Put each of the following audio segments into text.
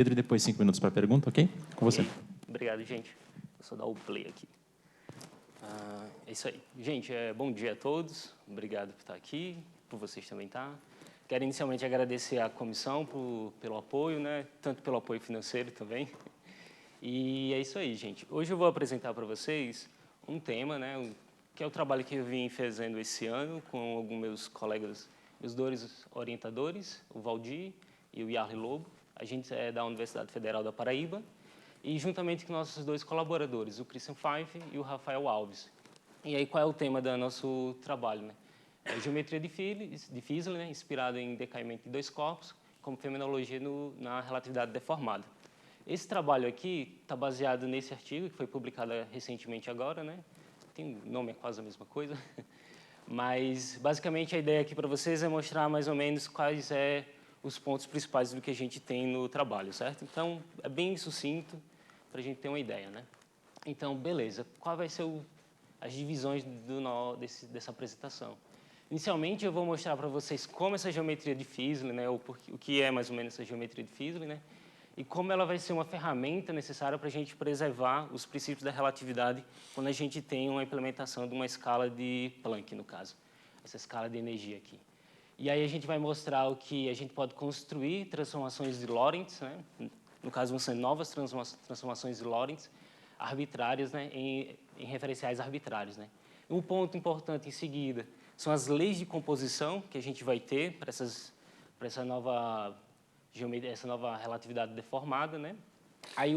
Pedro, e depois 5 minutos para a pergunta, ok? Com você. Obrigado, gente. Vou só dar o play aqui. É isso aí. Gente, bom dia a todos. Obrigado por estar aqui, por vocês também estar. Quero inicialmente agradecer à comissão pelo apoio, né? Tanto pelo apoio financeiro também. E é isso aí, gente. Hoje eu vou apresentar para vocês um tema, né? Que é o trabalho que eu vim fazendo esse ano com alguns meus colegas, meus dois orientadores, o Valdir e o Yarley Lobo. A gente é da Universidade Federal da Paraíba. E juntamente com nossos dois colaboradores, o Christian Pfeiffer e o Rafael Alves. E aí, qual é o tema do nosso trabalho, né? É geometria de Fiesel, né? Inspirado em decaimento de dois corpos, como fenomenologia na relatividade deformada. Esse trabalho aqui está baseado nesse artigo, que foi publicado recentemente agora, né? Tem um nome, é quase a mesma coisa. Mas, basicamente, a ideia aqui para vocês é mostrar mais ou menos quais os pontos principais do que a gente tem no trabalho, certo? Então, é bem sucinto para a gente ter uma ideia, né? Então, beleza. Qual vai ser as divisões dessa apresentação? Inicialmente, eu vou mostrar para vocês como essa geometria de Fiesel, né? O que é mais ou menos essa geometria de Fiesel, né? E como ela vai ser uma ferramenta necessária para a gente preservar os princípios da relatividade quando a gente tem uma implementação de uma escala de Planck, no caso, essa escala de energia aqui. E aí a gente vai mostrar o que a gente pode construir transformações de Lorentz, né? No caso, vão ser novas transformações de Lorentz arbitrárias, né? em referenciais arbitrários, né? Um ponto importante em seguida são as leis de composição que a gente vai ter para essa nova relatividade deformada, né? Aí,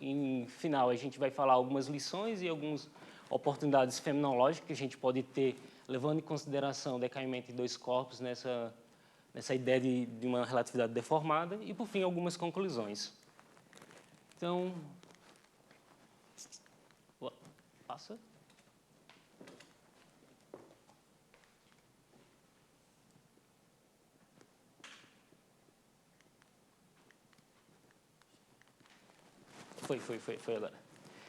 em final, a gente vai falar algumas lições e algumas oportunidades fenomenológicas que a gente pode ter, levando em consideração o decaimento de dois corpos nessa ideia de uma relatividade deformada e, por fim, algumas conclusões. Então, passa. Foi agora.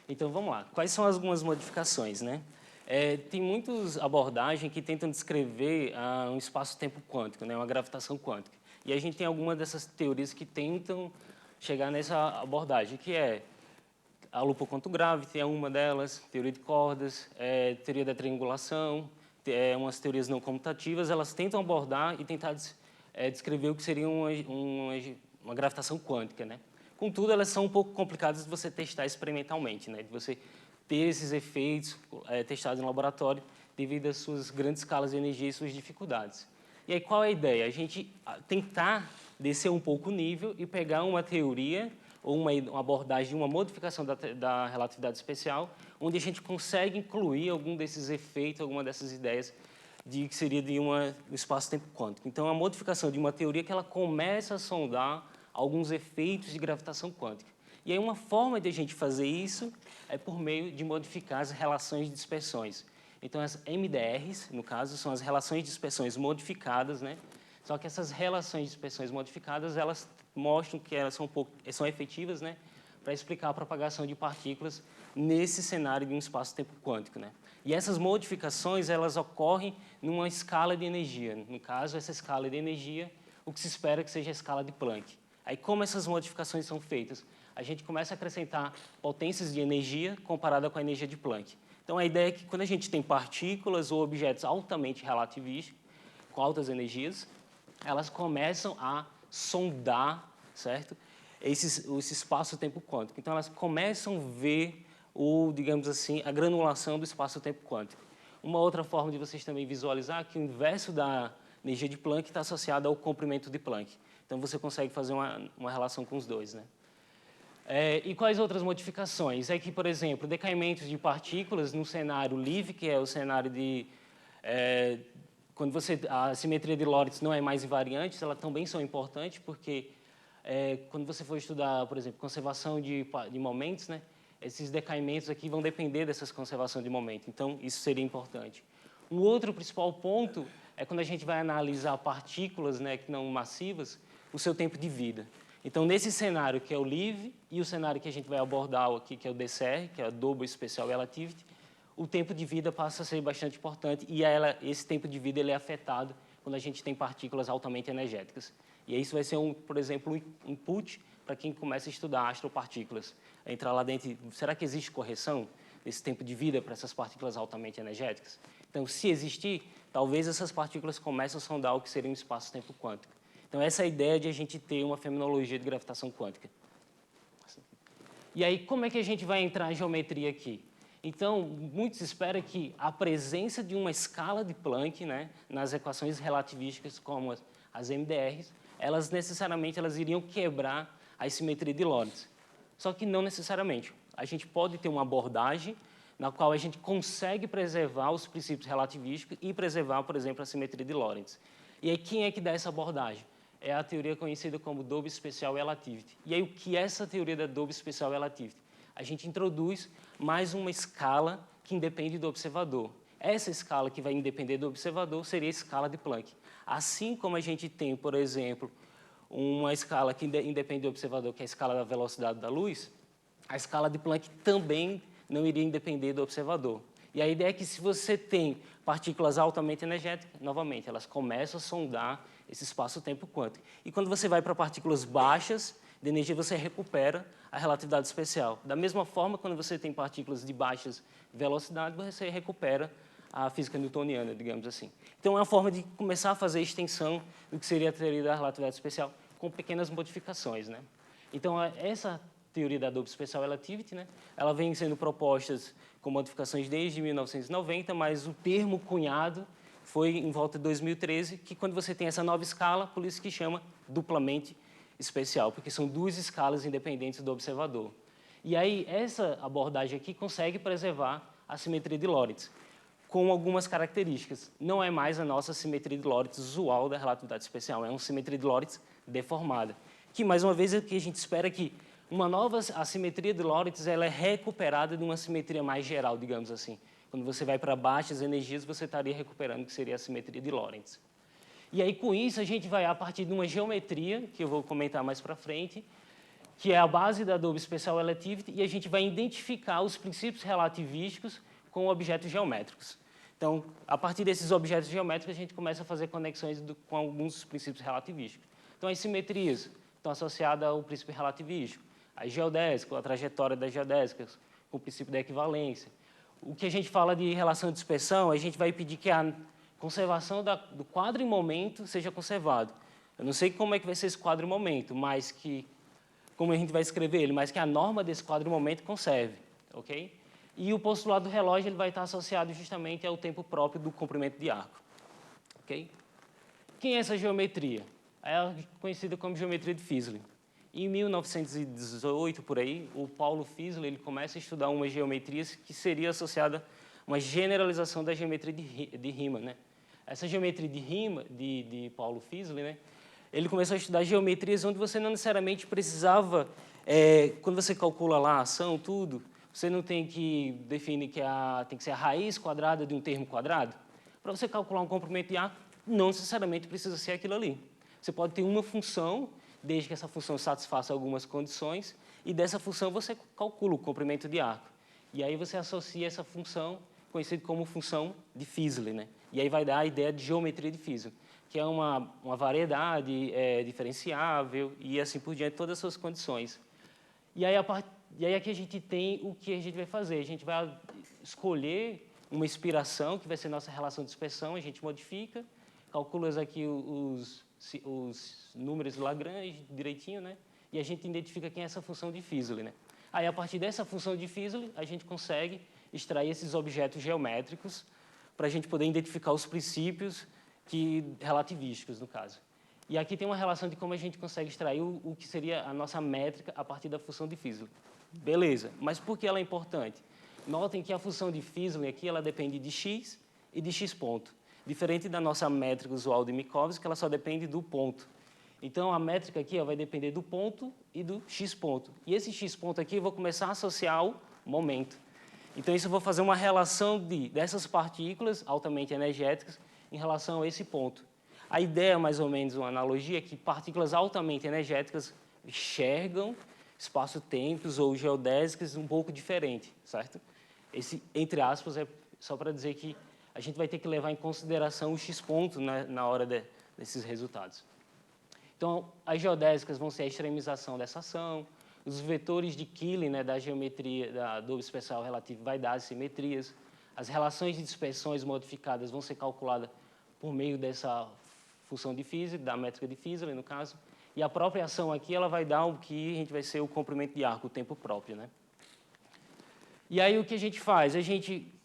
Então, vamos lá. Quais são algumas modificações, né? Tem muitas abordagens que tentam descrever um espaço-tempo quântico, né? Uma gravitação quântica. E a gente tem algumas dessas teorias que tentam chegar nessa abordagem, que é a loop quanto gravity é uma delas, teoria de cordas, teoria da triangulação, umas teorias não comutativas, elas tentam abordar e tentar descrever o que seria uma gravitação quântica, né? Contudo, elas são um pouco complicadas de você testar experimentalmente, né? De você ter esses efeitos testados no laboratório devido às suas grandes escalas de energia e suas dificuldades. E aí, qual é a ideia? A gente tentar descer um pouco o nível e pegar uma teoria ou uma abordagem de uma modificação da relatividade especial, onde a gente consegue incluir algum desses efeitos, alguma dessas ideias que seria de um espaço-tempo quântico. Então, a modificação de uma teoria que ela começa a sondar alguns efeitos de gravitação quântica. E aí uma forma de a gente fazer isso é por meio de modificar as relações de dispersões. Então, as MDRs, no caso, são as relações de dispersões modificadas, né? Só que essas relações de dispersões modificadas, elas mostram que elas são efetivas, né? Para explicar a propagação de partículas nesse cenário de um espaço-tempo quântico, né? E essas modificações, elas ocorrem numa escala de energia. No caso, essa escala de energia, o que se espera que seja a escala de Planck. Aí, como essas modificações são feitas? A gente começa a acrescentar potências de energia comparada com a energia de Planck. Então, a ideia é que quando a gente tem partículas ou objetos altamente relativísticos, com altas energias, elas começam a sondar, certo? Esse espaço-tempo quântico. Então, elas começam a ver, digamos assim, a granulação do espaço-tempo quântico. Uma outra forma de vocês também visualizar é que o inverso da energia de Planck está associado ao comprimento de Planck. Então, você consegue fazer uma relação com os dois, né? E quais outras modificações? É que, por exemplo, decaimentos de partículas no cenário livre, que é o cenário de... quando a simetria de Lorentz não é mais invariante, elas também são importantes, porque quando você for estudar, por exemplo, conservação de momentos, né, esses decaimentos aqui vão depender dessas conservações de momento. Então, isso seria importante. Um outro principal ponto é quando a gente vai analisar partículas, né, que não massivas, o seu tempo de vida. Então, nesse cenário que é o LIV e o cenário que a gente vai abordar aqui, que é o DCR, que é a Double Special Relativity, o tempo de vida passa a ser bastante importante e esse tempo de vida ele é afetado quando a gente tem partículas altamente energéticas. E isso vai ser, por exemplo, um input para quem começa a estudar astropartículas. Entrar lá dentro, será que existe correção desse tempo de vida para essas partículas altamente energéticas? Então, se existir, talvez essas partículas comecem a sondar o que seria um espaço-tempo quântico. Então, essa é a ideia de a gente ter uma fenomenologia de gravitação quântica. E aí, como é que a gente vai entrar em geometria aqui? Então, muitos esperam que a presença de uma escala de Planck, né, nas equações relativísticas como as MDRs, elas necessariamente iriam quebrar a simetria de Lorentz. Só que não necessariamente. A gente pode ter uma abordagem na qual a gente consegue preservar os princípios relativísticos e preservar, por exemplo, a simetria de Lorentz. E aí, quem é que dá essa abordagem? É a teoria conhecida como Doping Special Relativity. E aí, o que é essa teoria da Doping Special Relativity? A gente introduz mais uma escala que independe do observador. Essa escala que vai independer do observador seria a escala de Planck. Assim como a gente tem, por exemplo, uma escala que independe do observador, que é a escala da velocidade da luz, a escala de Planck também não iria independer do observador. E a ideia é que se você tem partículas altamente energéticas, novamente, elas começam a sondar esse espaço-tempo quântico. E quando você vai para partículas baixas de energia, você recupera a relatividade especial. Da mesma forma, quando você tem partículas de baixas velocidades, você recupera a física newtoniana, digamos assim. Então, é uma forma de começar a fazer a extensão do que seria a teoria da relatividade especial, com pequenas modificações, né? Então, essa teoria da Doping Special Relativity, né, ela vem sendo proposta com modificações desde 1990, mas o termo cunhado foi em volta de 2013, que quando você tem essa nova escala, por isso que chama duplamente especial, porque são duas escalas independentes do observador. E aí, essa abordagem aqui consegue preservar a simetria de Lorentz, com algumas características. Não é mais a nossa simetria de Lorentz usual da relatividade especial, é uma simetria de Lorentz deformada, que, mais uma vez, é que a gente espera que uma nova assimetria de Lorentz ela é recuperada de uma simetria mais geral, digamos assim. Quando você vai para baixas energias, você estaria recuperando o que seria a simetria de Lorentz. E aí, com isso, a gente vai a partir de uma geometria, que eu vou comentar mais para frente, que é a base da Doping Special Relativity, e a gente vai identificar os princípios relativísticos com objetos geométricos. Então, a partir desses objetos geométricos, a gente começa a fazer conexões com alguns princípios relativísticos. Então, as simetrias estão associadas ao princípio relativístico, a geodésica, a trajetória das geodésicas, com o princípio da equivalência. O que a gente fala de relação de dispersão, a gente vai pedir que a conservação do quadro em momento seja conservado. Eu não sei como é que vai ser esse quadro em momento, mas que, como a gente vai escrever ele, mas que a norma desse quadro em momento conserve, ok? E o postulado do relógio ele vai estar associado justamente ao tempo próprio do comprimento de arco, ok? Quem é essa geometria? É conhecida como geometria de Fizeling. Em 1918, por aí, o Paulo Fizeling ele começa a estudar uma geometria que seria associada a uma generalização da geometria de Riemann, né? Essa geometria de Riemann, de Paulo Fizeling, né? Ele começou a estudar geometrias onde você não necessariamente precisava, quando você calcula lá a ação, tudo, você não tem que definir que tem que ser a raiz quadrada de um termo quadrado. Para você calcular um comprimento de arco, não necessariamente precisa ser aquilo ali. Você pode ter uma função, desde que essa função satisfaça algumas condições, e dessa função você calcula o comprimento de arco. E aí você associa essa função, conhecida como função de Fizeling, né? E aí vai dar a ideia de geometria de Fizeling, que é uma variedade diferenciável e assim por diante, todas as suas condições. E aí aqui a gente tem o que a gente vai fazer. A gente vai escolher uma inspiração, que vai ser nossa relação de dispersão, a gente modifica, calcula aqui os números Lagrange direitinho, né? E a gente identifica quem é essa função de Fizeling, né? Aí, a partir dessa função de Fizeling, a gente consegue extrair esses objetos geométricos para a gente poder identificar os princípios relativísticos, no caso. E aqui tem uma relação de como a gente consegue extrair o que seria a nossa métrica a partir da função de Fizeling. Beleza, mas por que ela é importante? Notem que a função de Fizeling aqui ela depende de x e de x ponto. Diferente da nossa métrica usual de Minkowski, que ela só depende do ponto. Então, a métrica aqui vai depender do ponto e do x ponto. E esse x ponto aqui eu vou começar a associar ao momento. Então, isso eu vou fazer uma relação dessas partículas altamente energéticas em relação a esse ponto. A ideia, mais ou menos, uma analogia, é que partículas altamente energéticas enxergam espaço-tempos ou geodésicas um pouco diferente, certo? Esse, entre aspas, é só para dizer que a gente vai ter que levar em consideração o x ponto na hora desses resultados. Então, as geodésicas vão ser a extremização dessa ação, os vetores de Killing, né, da geometria do especial relativo, vai dar as simetrias, as relações de dispersões modificadas vão ser calculadas por meio dessa função de Fizery, da métrica de Fizery, no caso, e a própria ação aqui ela vai dar o que a gente vai ser o comprimento de arco, o tempo próprio, né? E aí o que a gente faz?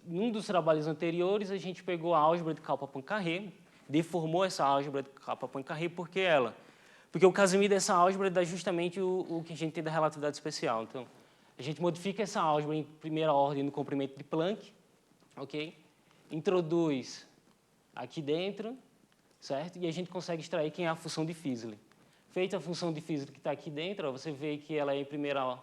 Num dos trabalhos anteriores, a gente pegou a álgebra de Kappa-Poincaré, deformou essa álgebra de Kappa-Poincaré, porque o Casimir dessa álgebra dá justamente o que a gente tem da relatividade especial. Então, a gente modifica essa álgebra em primeira ordem no comprimento de Planck, ok? Introduz aqui dentro, certo? E a gente consegue extrair quem é a função de Fizery. Feita a função de Fizery que está aqui dentro, ó, você vê que ela é em primeira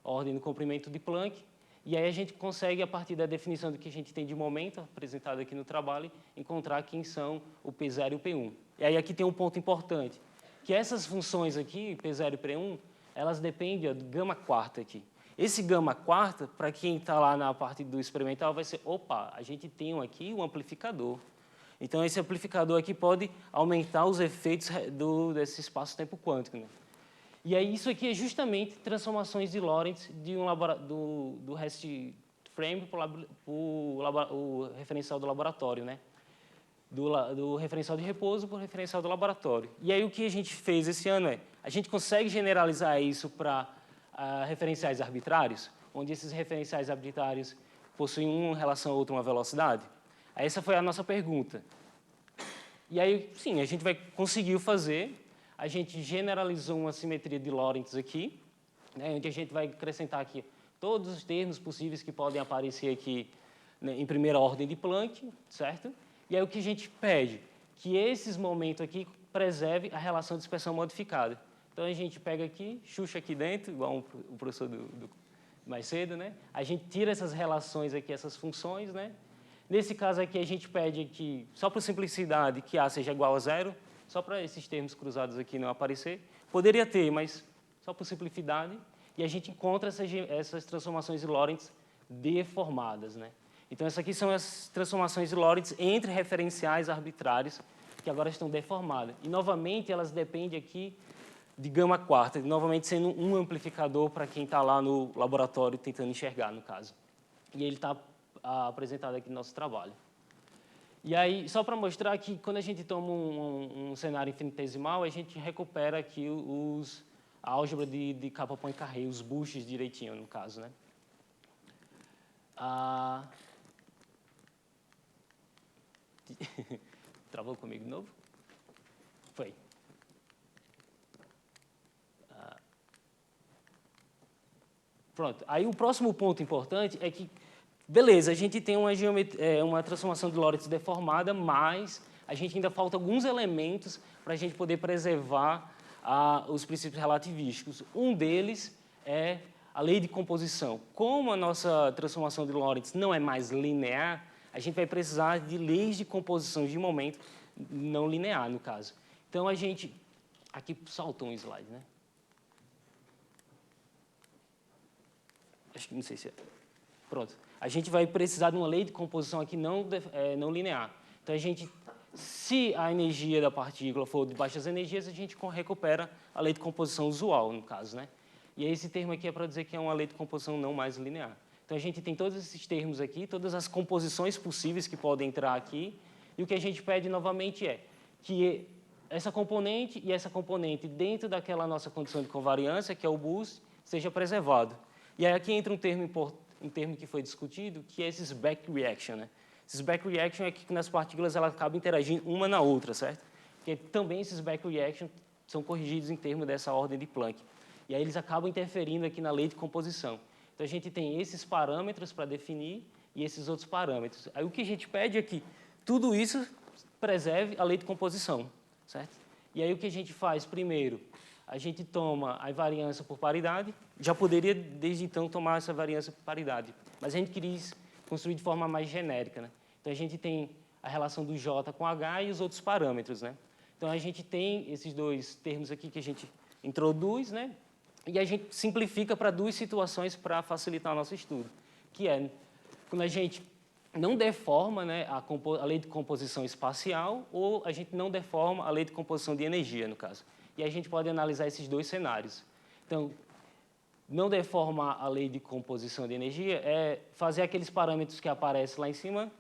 ordem no comprimento de Planck, e aí a gente consegue, a partir da definição do que a gente tem de momento, apresentado aqui no trabalho, encontrar quem são o P0 e o P1. E aí aqui tem um ponto importante, que essas funções aqui, P0 e P1, elas dependem do gama quarta aqui. Esse gama quarta, para quem está lá na parte do experimental, vai ser, opa, a gente tem aqui um amplificador. Então, esse amplificador aqui pode aumentar os efeitos desse espaço-tempo quântico, né? E aí, isso aqui é justamente transformações de Lorentz do rest frame para o referencial do laboratório, né? Do referencial de repouso para o referencial do laboratório. E aí, o que a gente fez esse ano é, a gente consegue generalizar isso para referenciais arbitrários, onde esses referenciais arbitrários possuem uma relação ou outra, uma velocidade? Essa foi a nossa pergunta. E aí, sim, a gente conseguiu fazer. A gente generalizou uma simetria de Lorentz aqui, né, onde a gente vai acrescentar aqui todos os termos possíveis que podem aparecer aqui, né, em primeira ordem de Planck, certo? E aí o que a gente pede? Que esses momentos aqui preserve a relação de dispersão modificada. Então, a gente pega aqui, xuxa aqui dentro, igual o professor mais cedo, né? A gente tira essas relações aqui, essas funções, né? Nesse caso aqui, a gente pede que, só por simplicidade, que A seja igual a zero, só para esses termos cruzados aqui não aparecer. Poderia ter, mas só por simplicidade. E a gente encontra essas transformações de Lorentz deformadas, né? Então, essas aqui são as transformações de Lorentz entre referenciais arbitrários, que agora estão deformadas. E, novamente, elas dependem aqui de gama quarta, novamente sendo um amplificador para quem está lá no laboratório tentando enxergar, no caso. E ele está apresentado aqui no nosso trabalho. E aí, só para mostrar que quando a gente toma um cenário infinitesimal, a gente recupera aqui a álgebra de Kappa-Poincaré, os buches direitinho, no caso, né? Travou comigo de novo? Foi. Pronto. Aí o próximo ponto importante é que, beleza, a gente tem uma transformação de Lorentz deformada, mas a gente ainda falta alguns elementos para a gente poder preservar os princípios relativísticos. Um deles é a lei de composição. Como a nossa transformação de Lorentz não é mais linear, a gente vai precisar de leis de composição de momento não linear, no caso. Então, a gente... Aqui saltou um slide, né? Acho que não sei se é... Pronto. A gente vai precisar de uma lei de composição aqui não linear. Então, se a energia da partícula for de baixas energias, a gente recupera a lei de composição usual, no caso, né? E esse termo aqui é para dizer que é uma lei de composição não mais linear. Então, a gente tem todos esses termos aqui, todas as composições possíveis que podem entrar aqui, e o que a gente pede novamente é que essa componente e essa componente, dentro daquela nossa condição de covariância, que é o boost, seja preservado. E aí aqui entra um termo que foi discutido, que é esses back reaction, né? Esses back reaction é que nas partículas elas acabam interagindo uma na outra, certo? Porque também esses back reaction são corrigidos em termos dessa ordem de Planck. E aí eles acabam interferindo aqui na lei de composição. Então, a gente tem esses parâmetros para definir e esses outros parâmetros. Aí o que a gente pede é que tudo isso preserve a lei de composição, certo? E aí o que a gente faz? Primeiro, a gente toma a variância por paridade. Já poderia, desde então, tomar essa variância por paridade, mas a gente quis construir de forma mais genérica, né? Então, a gente tem a relação do J com H e os outros parâmetros, né? Então, a gente tem esses dois termos aqui que a gente introduz, né? E a gente simplifica para duas situações para facilitar o nosso estudo, que é quando a gente não deforma, né, a lei de composição espacial ou a gente não deforma a lei de composição de energia, no caso. e a gente pode analisar esses dois cenários. Então, não deformar a lei de composição de energia é fazer aqueles parâmetros que aparecem lá em cima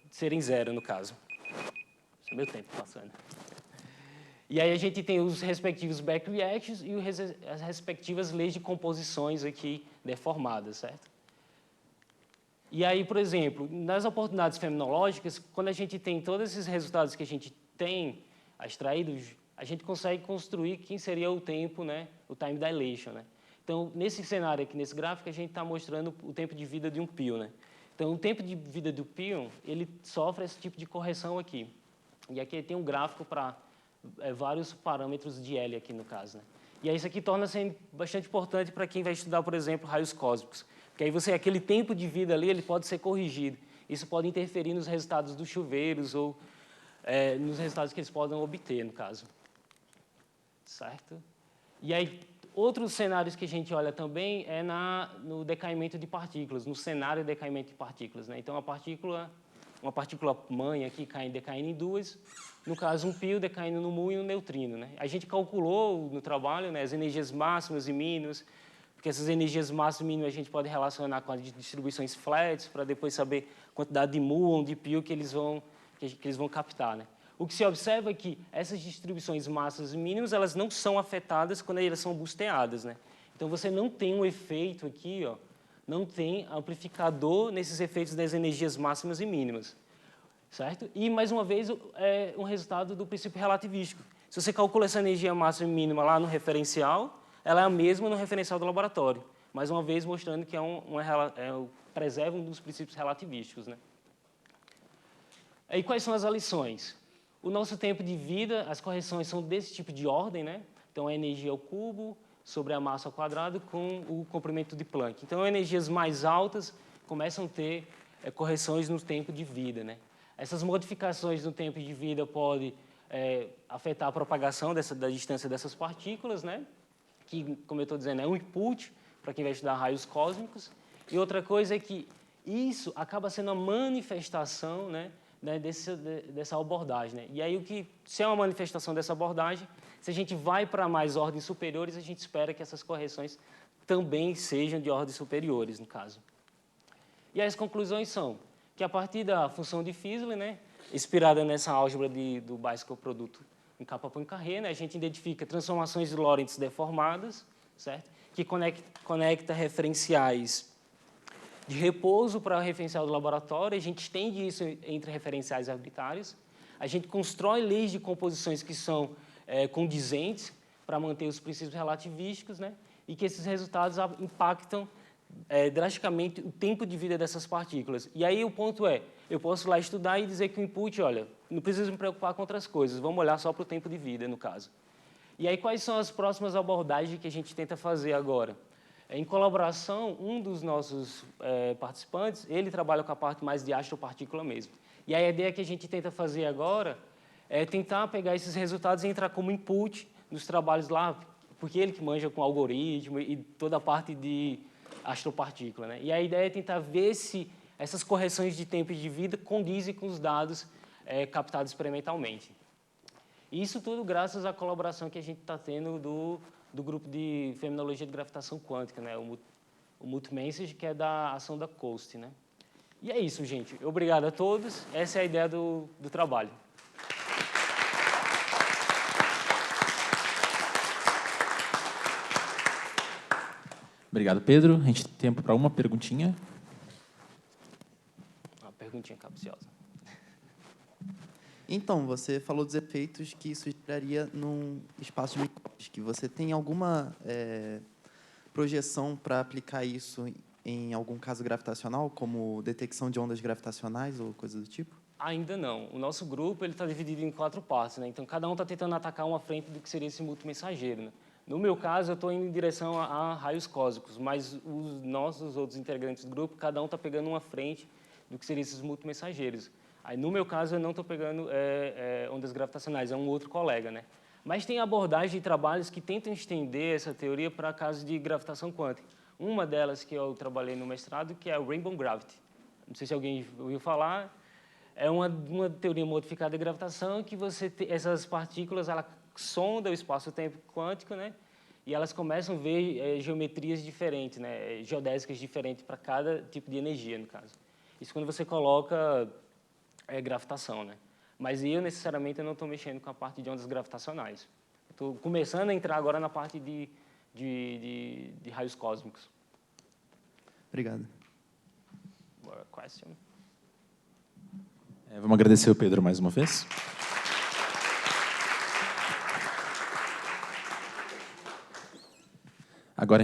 serem zero, no caso. Esse é meu tempo passando. E aí a gente tem os respectivos back reactions e as respectivas leis de composições aqui deformadas, certo? E aí, por exemplo, nas oportunidades fenomenológicas, quando a gente tem todos esses resultados que a gente tem extraídos, a gente consegue construir quem seria o tempo, né, o time dilation, né? Então, nesse cenário aqui, nesse gráfico, a gente está mostrando o tempo de vida de um pion, né? Então, o tempo de vida do pion, ele sofre esse tipo de correção aqui. E aqui tem um gráfico para vários parâmetros de L aqui no caso, né? E aí isso aqui torna-se bastante importante para quem vai estudar, por exemplo, raios cósmicos. Porque aí aquele tempo de vida ali, ele pode ser corrigido. Isso pode interferir nos resultados dos chuveiros ou nos resultados que eles podem obter, no caso. Certo? E aí, outros cenários que a gente olha também é no decaimento de partículas, no cenário de decaimento de partículas, né? Então, uma partícula mãe aqui decaindo em duas, no caso, um pion decaindo no muon e um neutrino, né? A gente calculou no trabalho, né, as energias máximas e mínimas, porque essas energias máximas e mínimas a gente pode relacionar com as distribuições flats, para depois saber a quantidade de muon, de pion que eles vão captar, né? O que se observa é que essas distribuições máximas e mínimas, elas não são afetadas quando elas são boosteadas, né? Então, você não tem um efeito aqui, ó, não tem amplificador nesses efeitos das energias máximas e mínimas, certo? E, mais uma vez, é um resultado do princípio relativístico. Se você calcula essa energia máxima e mínima lá no referencial, ela é a mesma no referencial do laboratório. Mais uma vez, mostrando que preserva um dos princípios relativísticos, né? E quais são as lições? O nosso tempo de vida, as correções são desse tipo de ordem, né? Então, a energia ao cubo sobre a massa ao quadrado com o comprimento de Planck. Então, energias mais altas começam a ter correções no tempo de vida, né? Essas modificações no tempo de vida podem afetar a propagação da distância dessas partículas, né? Que, como eu estou dizendo, é um input para quem vai estudar raios cósmicos. E outra coisa é que isso acaba sendo a manifestação, né, dessa abordagem, né? E aí, se é uma manifestação dessa abordagem, se a gente vai para mais ordens superiores, a gente espera que essas correções também sejam de ordens superiores, no caso. E as conclusões são que, a partir da função de Fizeler, né, inspirada nessa álgebra do Bicycle produto em Kappa-Poincaré, né, a gente identifica transformações de Lorentz deformadas, certo? Que conecta referenciais de repouso para o referencial do laboratório, a gente estende isso entre referenciais arbitrários, a gente constrói leis de composições que são condizentes para manter os princípios relativísticos, né? E que esses resultados impactam drasticamente o tempo de vida dessas partículas. E aí o ponto eu posso lá estudar e dizer que o input, olha, não preciso me preocupar com outras coisas, vamos olhar só para o tempo de vida, no caso. E aí quais são as próximas abordagens que a gente tenta fazer agora? Em colaboração, um dos nossos participantes, ele trabalha com a parte mais de astropartícula mesmo. E a ideia que a gente tenta fazer agora é tentar pegar esses resultados e entrar como input nos trabalhos lá, porque ele que manja com algoritmo e toda a parte de astropartícula, né? E a ideia é tentar ver se essas correções de tempo de vida condizem com os dados captados experimentalmente. Isso tudo graças à colaboração que a gente está tendo do grupo de fenomenologia de gravitação quântica, né? O Multimessage, que é da ação da COAST, né? E é isso, gente. Obrigado a todos. Essa é a ideia do trabalho. Obrigado, Pedro. A gente tem tempo para uma perguntinha. Uma perguntinha capciosa. Então, você falou dos efeitos que isso geraria num espaço de micrófones, que você tem alguma projeção para aplicar isso em algum caso gravitacional, como detecção de ondas gravitacionais ou coisa do tipo? Ainda não. O nosso grupo está dividido em 4 partes, né? Então, cada um está tentando atacar uma frente do que seria esse multimensageiro, né? No meu caso, eu estou indo em direção a raios cósmicos, mas os nossos outros integrantes do grupo, cada um está pegando uma frente do que seriam esses multimensageiros. Aí, no meu caso, eu não estou pegando ondas gravitacionais, é um outro colega, né? Mas tem abordagem de trabalhos que tentam estender essa teoria para casos de gravitação quântica. Uma delas que eu trabalhei no mestrado, que é o Rainbow Gravity. Não sei se alguém ouviu falar. É uma teoria modificada de gravitação que essas partículas elas sonda o espaço-tempo quântico, né? E elas começam a ver geometrias diferentes, né? Geodésicas diferentes para cada tipo de energia, no caso. Isso quando você coloca gravitação, né? Mas eu, necessariamente, eu não estou mexendo com a parte de ondas gravitacionais. Estou começando a entrar agora na parte de raios cósmicos. Obrigado. More question? Vamos agradecer o Pedro mais uma vez. Agora